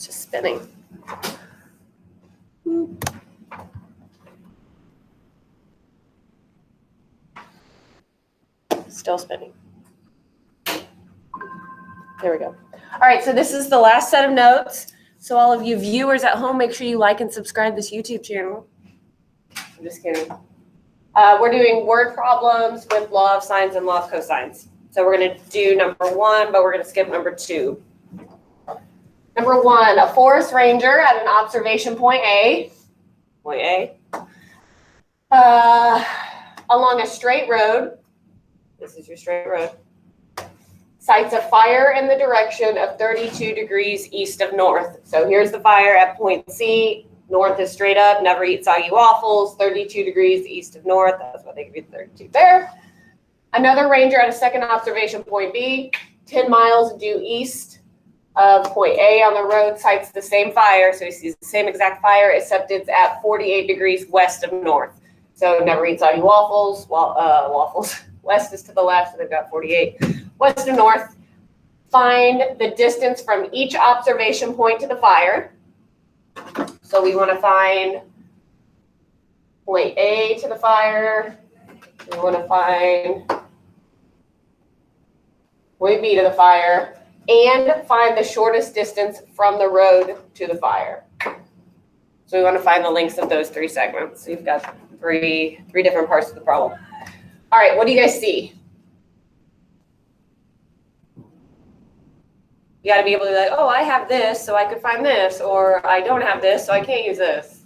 It's just spinning. Still spinning. There we go. All right, so this is the last set of notes. So all of you viewers at home, make sure you like and subscribe this YouTube channel. I'm just kidding. We're doing word problems with law of sines and law of cosines. So we're going to do number 1, but we're going to skip number 2. Number 1, a forest ranger at an observation point A, along a straight road. This is your straight road. Sights a fire in the direction of 32 degrees east of north. So here's the fire at point C. North is straight up, never eat soggy waffles, 32 degrees east of north. That's why they give you the 32 there. Another ranger at a second observation point B, 10 miles due east of point A on the road, sights the same fire. So he sees the same exact fire, except it's at 48 degrees west of north. So never eat soggy waffles. Waffles. West is to the left, so they've got 48. West of north. Find the distance from each observation point to the fire. So we want to find point A to the fire. We want to find point B to the fire. And find the shortest distance from the road to the fire. So we want to find the lengths of those 3 segments. So you've got three different parts of the problem. All right, what do you guys see? You got to be able to be like, oh, I have this, so I could find this, or I don't have this, so I can't use this.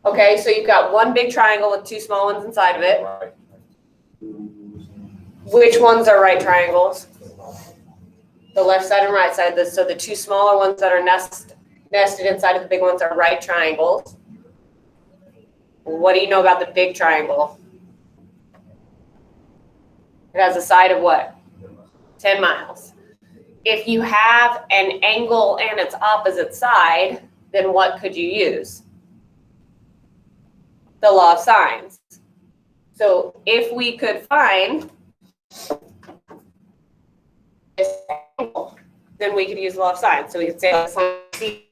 Okay, so you've got one big triangle with 2 small ones inside of it. Which ones are right triangles? The left side and right side. So the 2 smaller ones that are nested inside of the big ones are right triangles. What do you know about the big triangle? It has a side of what? 10 miles. If you have an angle and its opposite side, then what could you use? The law of sines. So if we could find this angle, then we could use the law of sines. So we could say sine C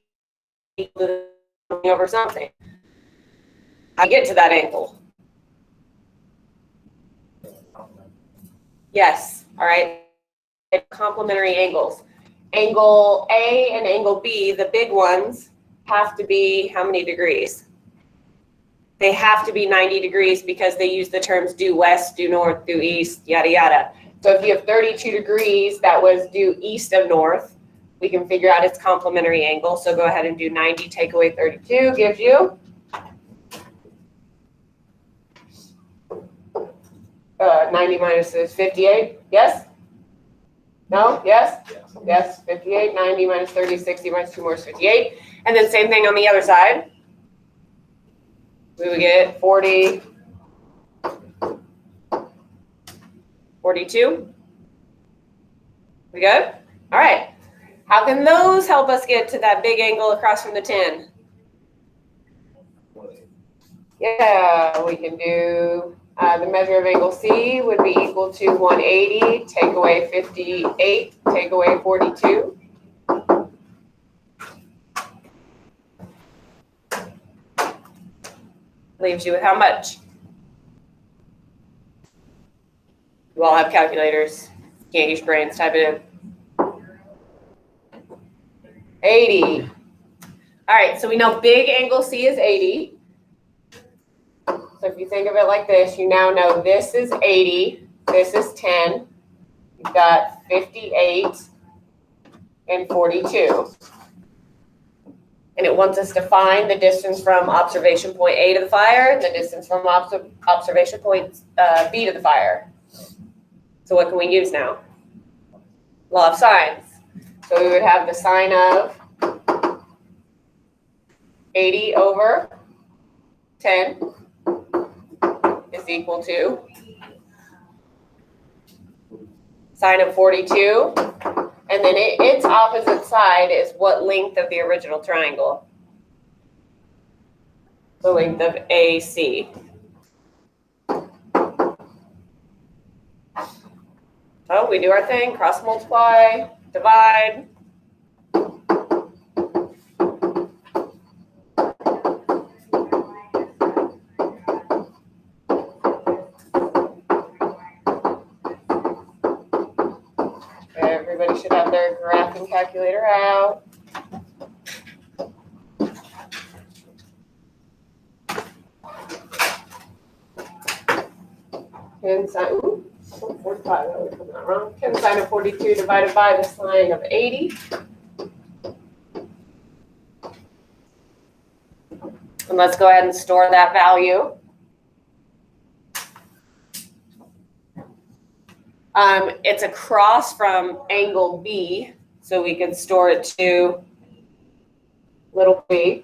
equals over something. How do you get to that angle? Yes. All right. Complementary angles. Angle A and angle B, the big ones, have to be how many degrees? They have to be 90 degrees because they use the terms due west, due north, due east, yada, yada. So if you have 32 degrees that was due east of north, we can figure out its complementary angle. So go ahead and do 90, take away 32, gives you 90 minus is 58. Yes? No? Yes? Yes. 58. 90 minus 30, 60 minus 2 more is 58. And then same thing on the other side. We would get 40, 42. We good? All right. How can those help us get to that big angle across from the 10? Yeah, we can do the measure of angle C would be equal to 180, take away 58, take away 42. Leaves you with how much? You all have calculators. Can't use brains, type it in. 80. All right, so we know big angle C is 80. So if you think of it like this, you now know this is 80, this is 10. You've got 58 and 42. And it wants us to find the distance from observation point A to the fire, the distance from observation point B to the fire. So what can we use now? Law of sines. So we would have the sine of 80 over 10 is equal to sine of 42. And then its opposite side is what length of the original triangle? The length of AC. Oh, we do our thing, cross multiply, divide. Everybody should have their graphing calculator out. And sine, 45, I was putting that wrong. 10 sine of 42 divided by the sine of 80. And let's go ahead and store that value. It's across from angle B, so we can store it to little b.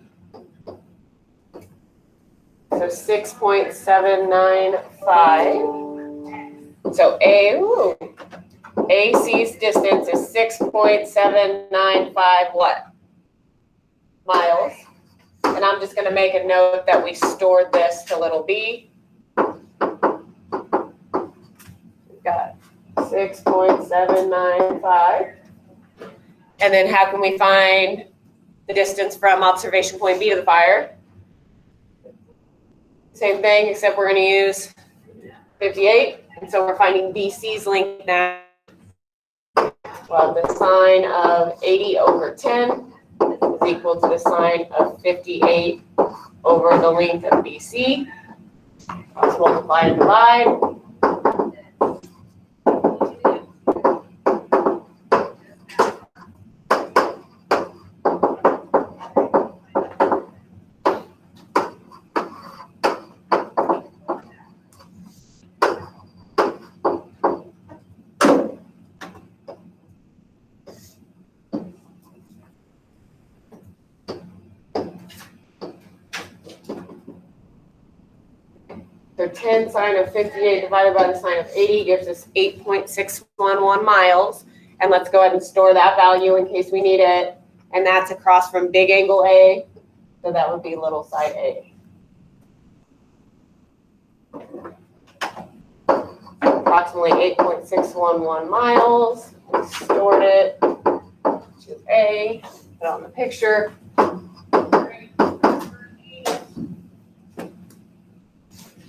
So 6.795. So AC's distance is 6.795 what? Miles. And I'm just going to make a note that we stored this to little b. We've got 6.795. And then how can we find the distance from observation point B to the fire? Same thing, except we're going to use 58. And so we're finding BC's length now. Well, the sine of 80 over 10 is equal to the sine of 58 over the length of BC. Let's multiply and divide. So 10 sine of 58 divided by the sine of 80 gives us 8.611 miles. And let's go ahead and store that value in case we need it. And that's across from big angle A. So that would be little side A. Approximately 8.611 miles. We stored it to A. Put it on the picture.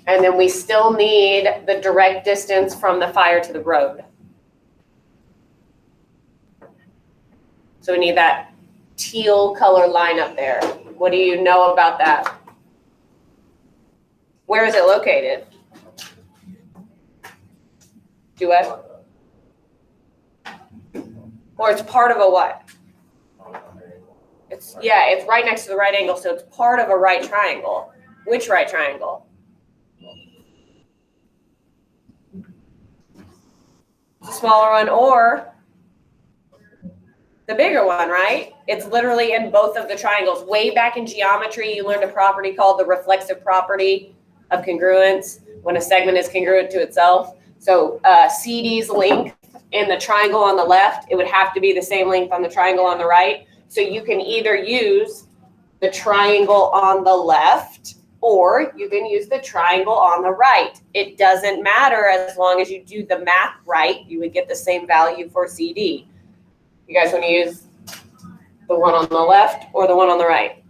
And then we still need the direct distance from the fire to the road. So we need that teal color line up there. What do you know about that? Where is it located? Do what? Or it's part of a what? It's right next to the right angle, so it's part of a right triangle. Which right triangle? The smaller one or the bigger one, right? It's literally in both of the triangles. Way back in geometry, you learned a property called the reflexive property of congruence, when a segment is congruent to itself. So CD's length in the triangle on the left, it would have to be the same length on the triangle on the right. So you can either use the triangle on the left, or you can use the triangle on the right. It doesn't matter as long as you do the math right, you would get the same value for CD. You guys want to use the one on the left or the one on the right?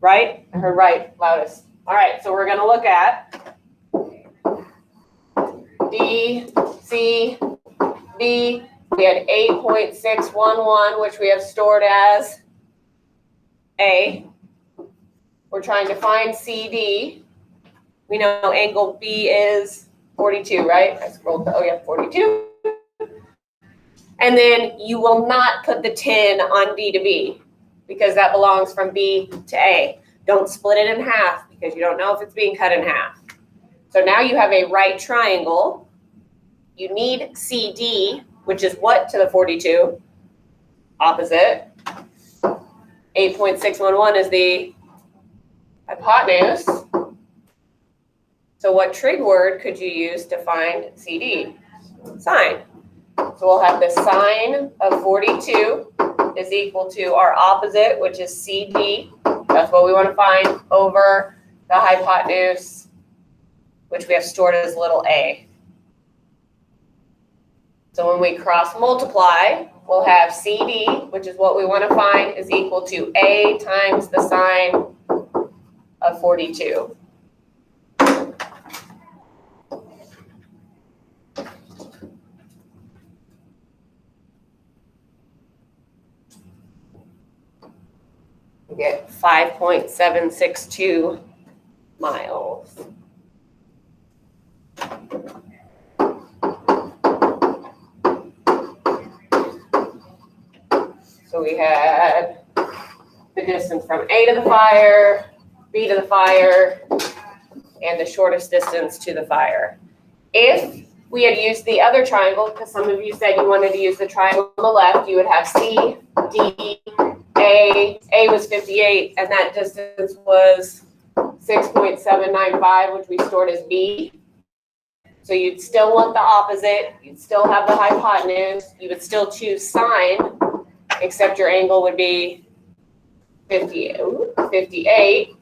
Right? I heard right loudest. All right, so we're going to look at D, C, B. We had 8.611, which we have stored as A. We're trying to find CD. We know angle B is 42, right? I scrolled to, 42. And then you will not put the 10 on D to B because that belongs from B to A. Don't split it in half because you don't know if it's being cut in half. So now you have a right triangle. You need CD, which is what to the 42? Opposite. 8.611 is the hypotenuse. So what trig word could you use to find CD? Sine. So we'll have the sine of 42 is equal to our opposite, which is CD. That's what we want to find over the hypotenuse, which we have stored as little a. So when we cross multiply, we'll have CD, which is what we want to find, is equal to A times the sine of 42. We get 5.762 miles. So we had the distance from A to the fire, B to the fire, and the shortest distance to the fire. If we had used the other triangle, because some of you said you wanted to use the triangle on the left, you would have C, D, A. A was 58, and that distance was 6.795, which we stored as B. So you'd still want the opposite. You'd still have the hypotenuse. You would still choose sine, except your angle would be 58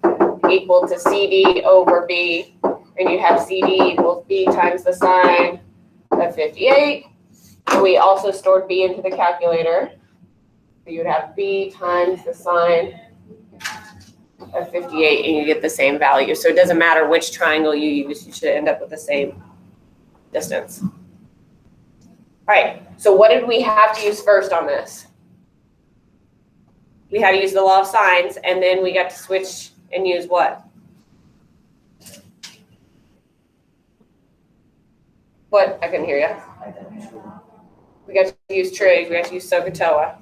equal to CD over B. And you have CD equals B times the sine of 58. And we also stored B into the calculator. So you would have B times the sine of 58, and you get the same value. So it doesn't matter which triangle you use, you should end up with the same distance. All right, so what did we have to use first on this? We had to use the law of sines, and then we got to switch and use what? What? I couldn't hear you. We got to use Trig. We got to use SOHCAHTOA.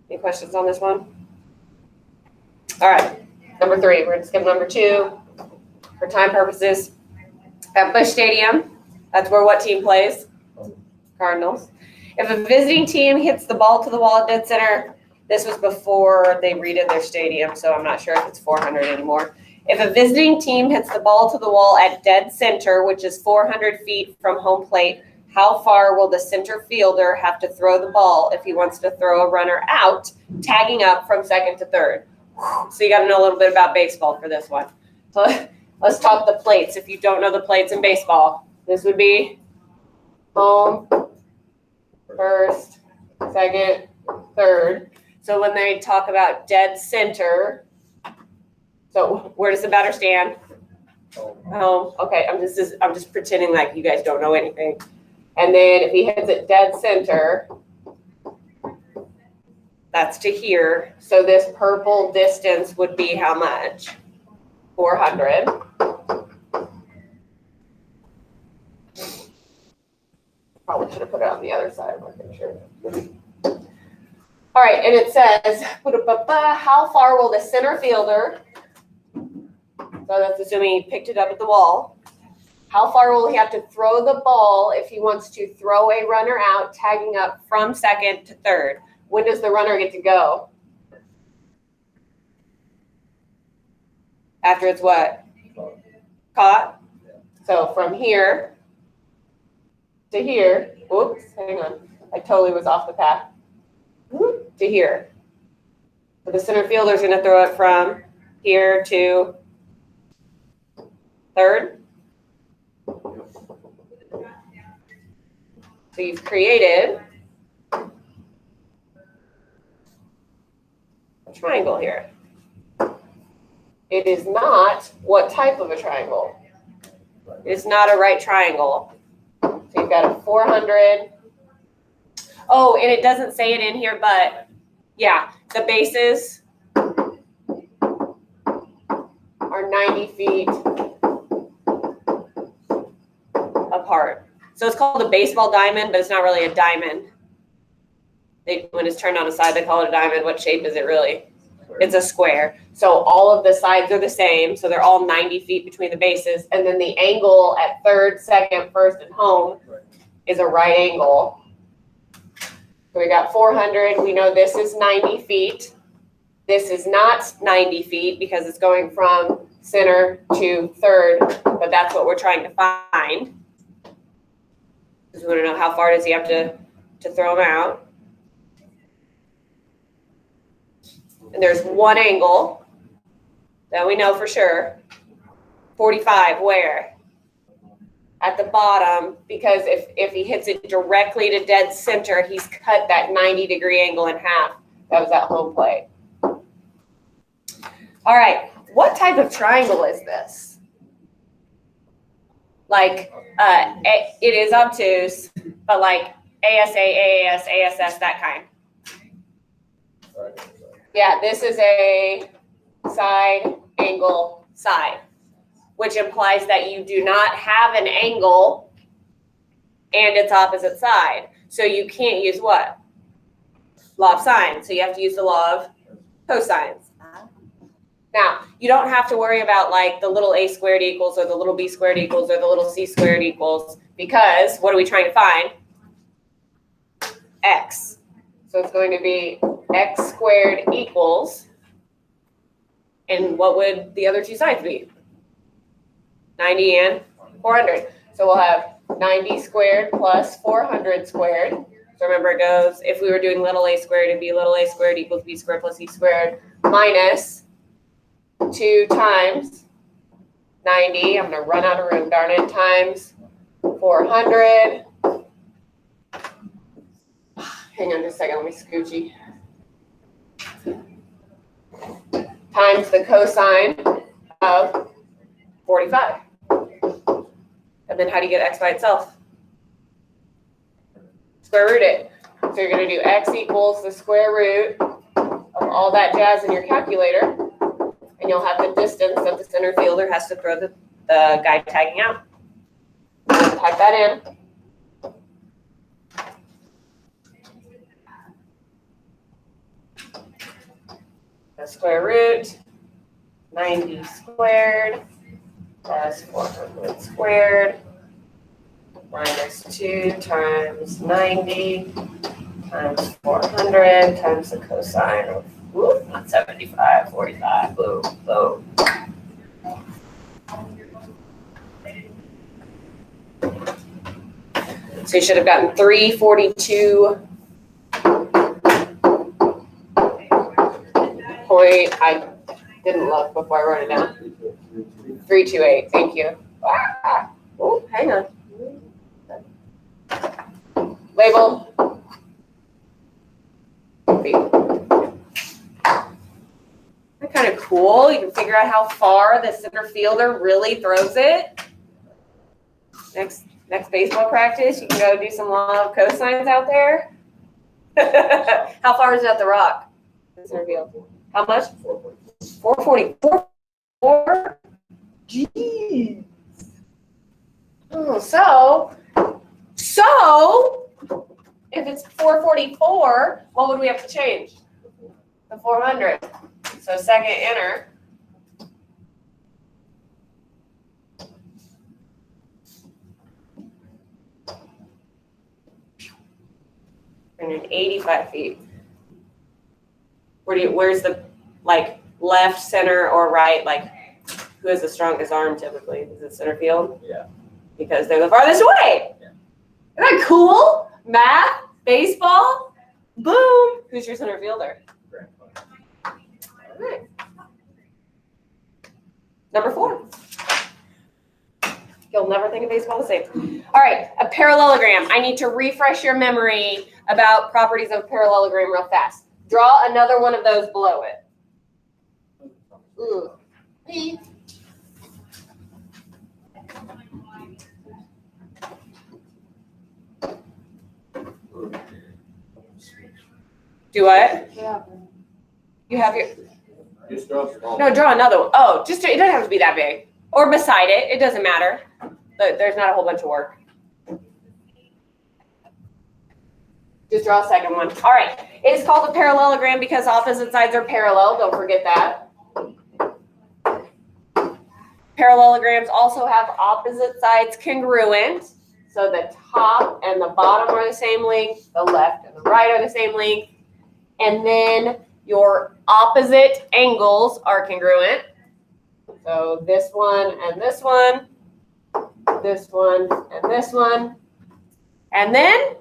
Any questions on this one? All right, number 3. We're going to skip number 2 for time purposes. At Busch Stadium, that's where what team plays? Cardinals. If a visiting team hits the ball to the wall at dead center, this was before they redid their stadium, so I'm not sure if it's 400 anymore. If a visiting team hits the ball to the wall at dead center, which is 400 feet from home plate, how far will the center fielder have to throw the ball if he wants to throw a runner out, tagging up from second to third? So you got to know a little bit about baseball for this one. So let's talk the plates. If you don't know the plates in baseball, this would be home, first, second, third. So when they talk about dead center, so where does the batter stand? Home. Okay, I'm just pretending like you guys don't know anything. And then if he hits it dead center, that's to here. So this purple distance would be how much? 400. Probably should have put it on the other side. I'm not sure. All right, and it says, how far will the center fielder, so that's assuming he picked it up at the wall, how far will he have to throw the ball if he wants to throw a runner out, tagging up from second to third? When does the runner get to go? After it's what? Caught? So from here to here, oops, hang on. I totally was off the path. To here. So the center fielder is going to throw it from here to third. So you've created a triangle here. It is not what type of a triangle? It is not a right triangle. So you've got a 400. Oh, and it doesn't say it in here, but yeah, the bases are 90 feet apart. So it's called a baseball diamond, but it's not really a diamond. When it's turned on its side, they call it a diamond. What shape is it really? It's a square. So all of the sides are the same. So they're all 90 feet between the bases. And then the angle at third, second, first, and home is a right angle. So we got 400. We know this is 90 feet. This is not 90 feet because it's going from center to third, but that's what we're trying to find. Because we want to know how far does he have to throw him out. And there's one angle that we know for sure. 45, where? at the bottom, because if he hits it directly to dead center, he's cut that 90-degree angle in half. That was at home plate. All right, what type of triangle is this? Like, it is obtuse, but like ASA, AAS, ASS, that kind. Yeah, this is a side, angle, side, which implies that you do not have an angle and its opposite side. So you can't use what? Law of sines. So you have to use the law of cosines. Now, you don't have to worry about like the little a squared equals or the little b squared equals or the little c squared equals, because what are we trying to find? X. So it's going to be x squared equals, and what would the other two sides be? 90 and 400. So we'll have 90 squared plus 400 squared. So remember, it goes, if we were doing little a squared, it'd be little a squared equals b squared plus c squared minus 2 times 90. I'm going to run out of room, darn it, times 400. Hang on just a second, let me scoochy. Times the cosine of 45. And then how do you get x by itself? Square root it. So you're going to do x equals the square root of all that jazz in your calculator, and you'll have the distance that the center fielder has to throw the guy tagging out. Type that in. The square root, 90 squared plus 400 squared minus 2 times 90 times 400 times the cosine of, whoop, not 75, 45, boom, boom. So you should have gotten 342. I didn't look before I wrote it down. 328, thank you. Oh, hang on. Label. That's kind of cool. You can figure out how far the center fielder really throws it. Next baseball practice, you can go do some law of cosines out there. How far is it at the rock? The center field. How much? 444. Jeez. Oh, so if it's 444, what would we have to change? The 400. So second enter. And 85 feet. Where's the, like, left, center, or right? Like, who has the strongest arm typically? Is it center field? Yeah. Because they're the farthest away. Yeah. Isn't that cool? Math, baseball, boom. Who's your center fielder? All right. Number 4. You'll never think of baseball the same. All right, a parallelogram. I need to refresh your memory about properties of a parallelogram real fast. Draw another one of those below it. Ooh. Do what? Yeah. You have your. Just draw small. No, draw another one. Oh, it doesn't have to be that big. Or beside it. It doesn't matter. There's not a whole bunch of work. Just draw a second one. All right. It is called a parallelogram because opposite sides are parallel. Don't forget that. Parallelograms also have opposite sides congruent. So the top and the bottom are the same length. The left and the right are the same length. And then your opposite angles are congruent. So this one and this one. This one and this one. And then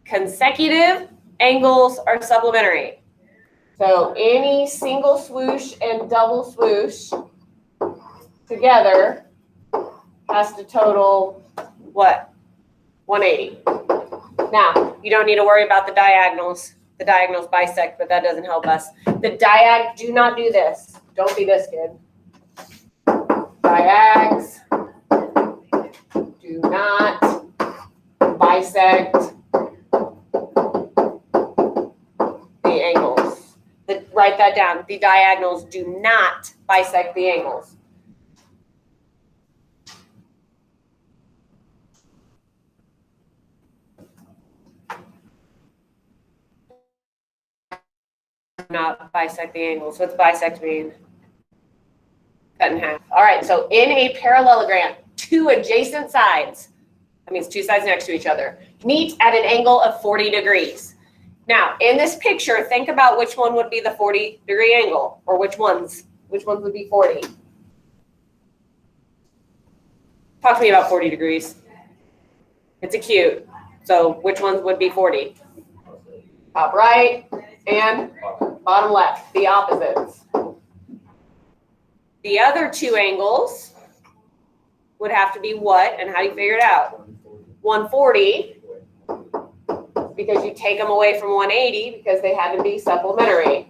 consecutive angles are supplementary. So any single swoosh and double swoosh together has to total what? 180. Now, you don't need to worry about the diagonals. The diagonals bisect, but that doesn't help us. The do not do this. Don't be this kid. Diags do not bisect the angles. Write that down. The diagonals do not bisect the angles. Not bisect the angles. What's bisect mean? Cut in half. All right, so in a parallelogram, two adjacent sides, that means two sides next to each other, meet at an angle of 40 degrees. Now, in this picture, think about which one would be the 40-degree angle, or which ones would be 40. Talk to me about 40 degrees. It's acute. So which ones would be 40? Top right and bottom left, the opposites. The other two angles would have to be what, and how do you figure it out? 140, because you take them away from 180 because they had to be supplementary.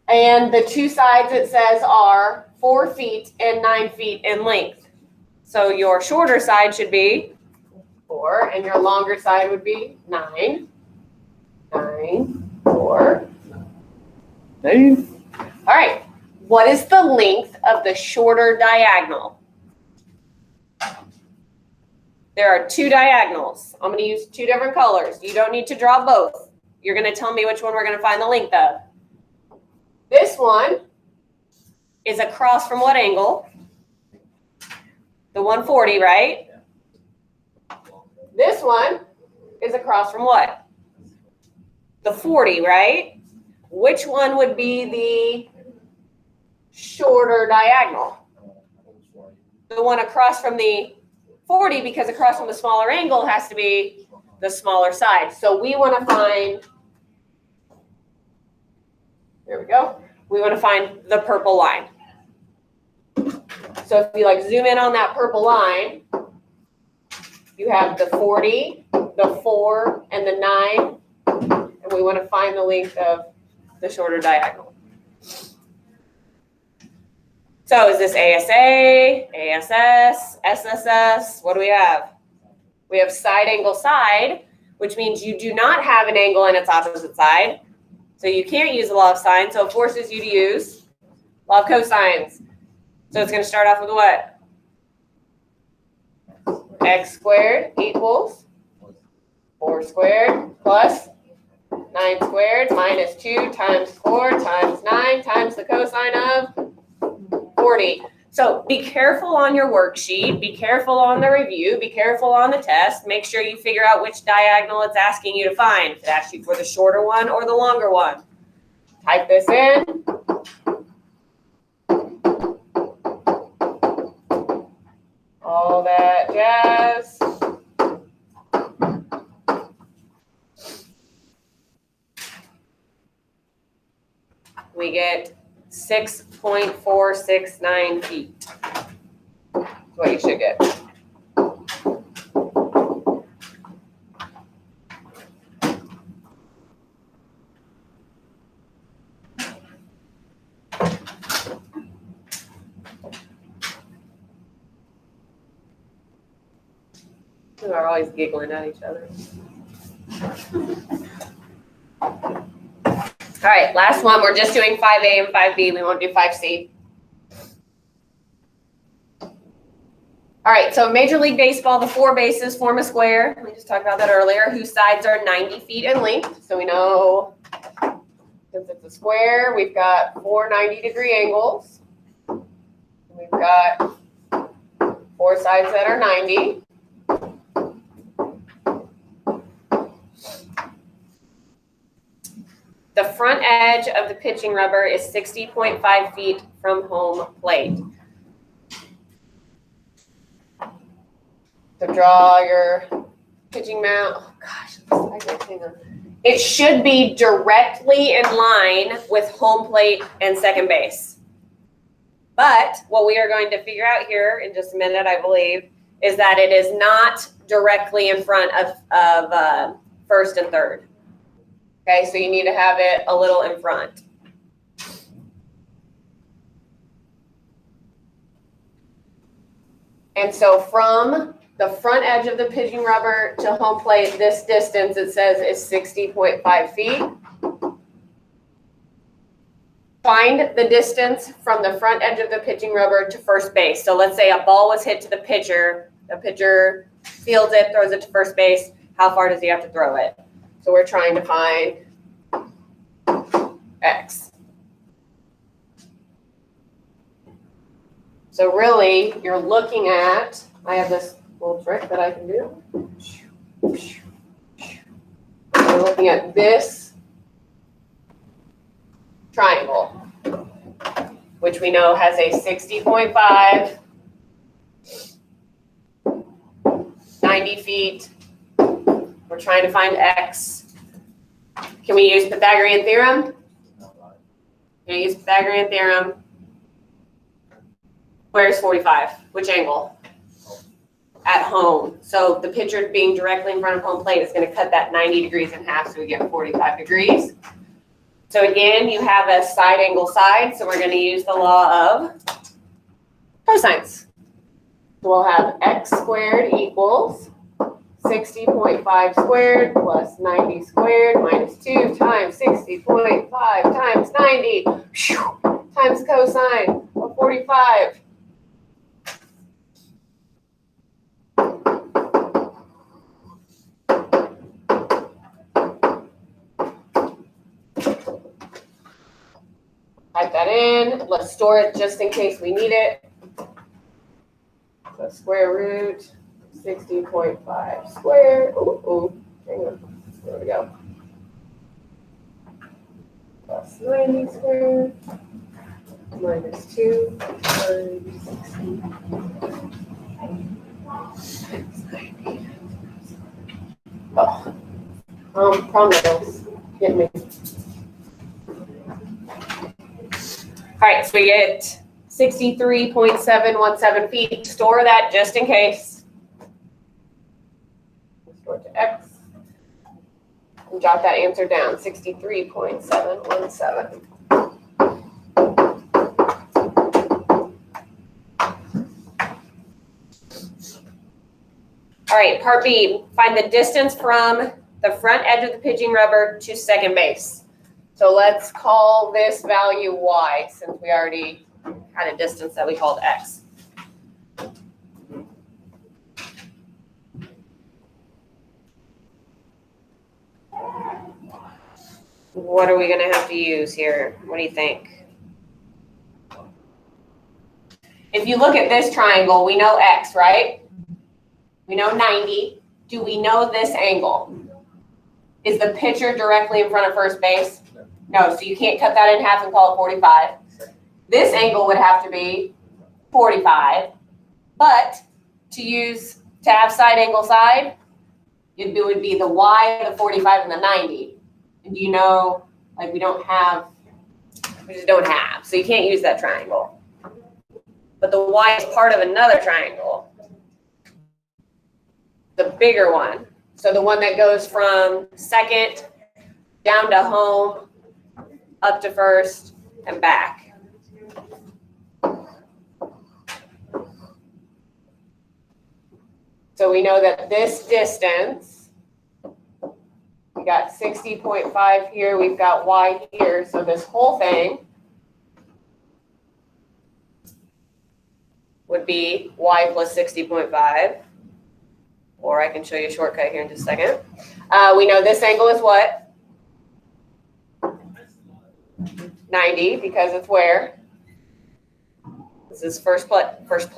And the two sides, it says, are 4 feet and 9 feet in length. So your shorter side should be 4, and your longer side would be 9. 9, 4, 9. All right. What is the length of the shorter diagonal? There are two diagonals. I'm going to use two different colors. You don't need to draw both. You're going to tell me which one we're going to find the length of. This one is across from what angle? The 140, right? This one is across from what? The 40, right? Which one would be the shorter diagonal? The one across from the 40, because across from the smaller angle has to be the smaller side. So we want to find, there we go. We want to find the purple line. So if you zoom in on that purple line, you have the 40, the 4, and the 9, and we want to find the length of the shorter diagonal. So is this ASA, ASS, SSS? What do we have? We have side angle side, which means you do not have an angle in its opposite side. So you can't use the law of sine, so it forces you to use law of cosines. So it's going to start off with what? X squared equals 4 squared plus 9 squared minus 2 times 4 times 9 times the cosine of 40. So be careful on your worksheet, be careful on the review, be careful on the test. Make sure you figure out which diagonal it's asking you to find. If it asks you for the shorter one or the longer one. Type this in. All that jazz. We get 6.469 feet. That's what you should get. We are always giggling at each other. All right, last one. We're just doing 5A and 5B. We won't do 5C. All right, so Major League Baseball, the 4 bases form a square. We just talked about that earlier, whose sides are 90 feet in length. So we know since it's a square, we've got 4 90-degree angles. We've got 4 sides that are 90. The front edge of the pitching rubber is 60.5 feet from home plate. So draw your pitching mount. Oh gosh, hang on. It should be directly in line with home plate and second base. But what we are going to figure out here in just a minute, I believe, is that it is not directly in front of first and third. Okay, so you need to have it a little in front. And so from the front edge of the pigeon rubber to home plate, this distance, it says, is 60.5 feet. Find the distance from the front edge of the pitching rubber to first base. So let's say a ball was hit to the pitcher fields it, throws it to first base. How far does he have to throw it? So we're trying to find X. So really, you're looking at, I have this little trick that I can do. We're looking at this triangle, which we know has a 60.5, 90 feet. We're trying to find X. Can we use Pythagorean theorem? Can you use Pythagorean theorem? Where's 45? Which angle? At home. So the pitcher being directly in front of home plate is going to cut that 90 degrees in half, so we get 45 degrees. So again, you have a side angle side, so we're going to use the law of cosines. So we'll have x squared equals 60.5 squared plus 90 squared minus 2 times 60.5 times 90 times cosine of 45. Type that in. Let's store it just in case we need it. So square root 60.5 squared. Hang on. There we go. Plus 90 squared minus 2 times 60. Prom nails. Get me. All right, so we get 63.717 feet. Store that just in case. Store it to X. And jot that answer down, 63.717. All right, part B. Find the distance from the front edge of the pitching rubber to second base. So let's call this value y, since we already had a distance that we called x. What are we going to have to use here? What do you think? If you look at this triangle, we know x, right? We know 90. Do we know this angle? Is the pitcher directly in front of first base? No, so you can't cut that in half and call it 45. This angle would have to be 45, but to have side angle side, it would be the y, the 45, and the 90. And you know, like we just don't have, so you can't use that triangle. But the y is part of another triangle, the bigger one. So the one that goes from second down to home, up to first, and back. So we know that this distance, we got 60.5 here, we've got y here, so this whole thing would be y plus 60.5. Or I can show you a shortcut here in just a second. We know this angle is what? 90, because it's where? This is first place. First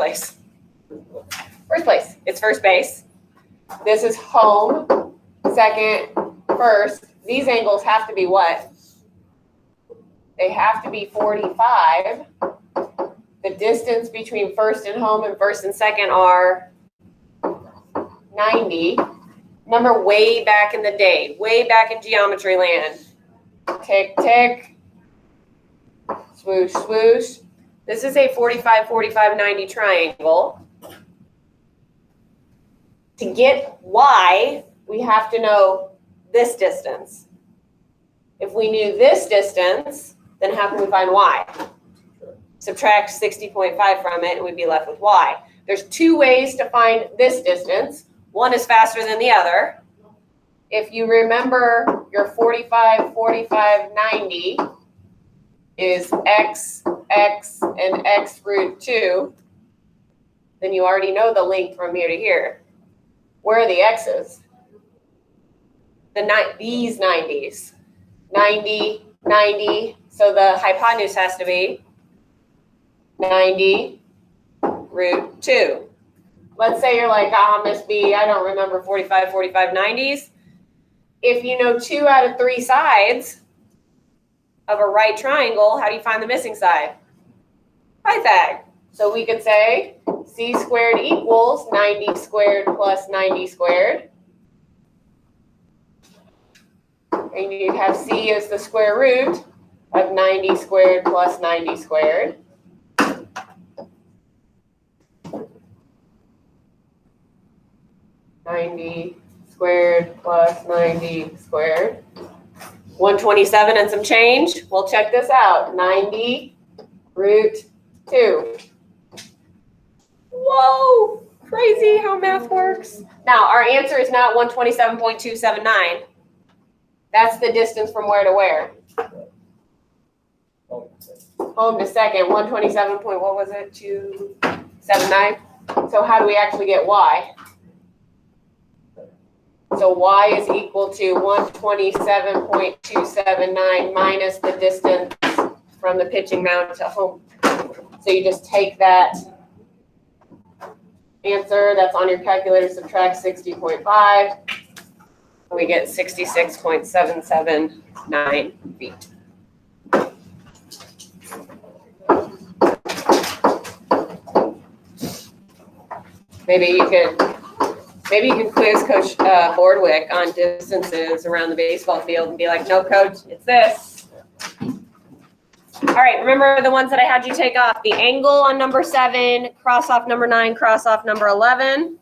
place. It's first base. This is home, second, first. These angles have to be what? They have to be 45. The distance between first and home and first and second are 90. Remember way back in the day, way back in geometry land. Tick, tick. Swoosh, swoosh. This is a 45, 45, 90 triangle. To get y, we have to know this distance. If we knew this distance, then how can we find y? Subtract 60.5 from it, and we'd be left with y. There's two ways to find this distance. One is faster than the other. If you remember your 45, 45, 90 is x, x, and x root 2, then you already know the length from here to here. Where are the x's? These 90s. 90, 90, so the hypotenuse has to be 90 root 2. Let's say you're like, Miss B, I don't remember 45, 45, 90s. If you know 2 out of 3 sides of a right triangle, how do you find the missing side? Pythag. So we could say c squared equals 90 squared plus 90 squared. And you'd have c as the square root of 90 squared plus 90 squared. Squared plus 90 squared. 127 and some change. We'll check this out. 90 root 2. Whoa! Crazy how math works. Now, our answer is not 127.279. That's the distance from where to where? Home to second. 127 point, what was it? 279. So how do we actually get y? So y is equal to 127.279 minus the distance from the pitching mound to home. So you just take that answer that's on your calculator, subtract 60.5, and we get 66.779 feet. Maybe you can quiz Coach Bordwick on distances around the baseball field and be like, no, Coach, it's this. All right, remember the ones that I had you take off. The angle on number 7, cross off number 9, cross off number 11.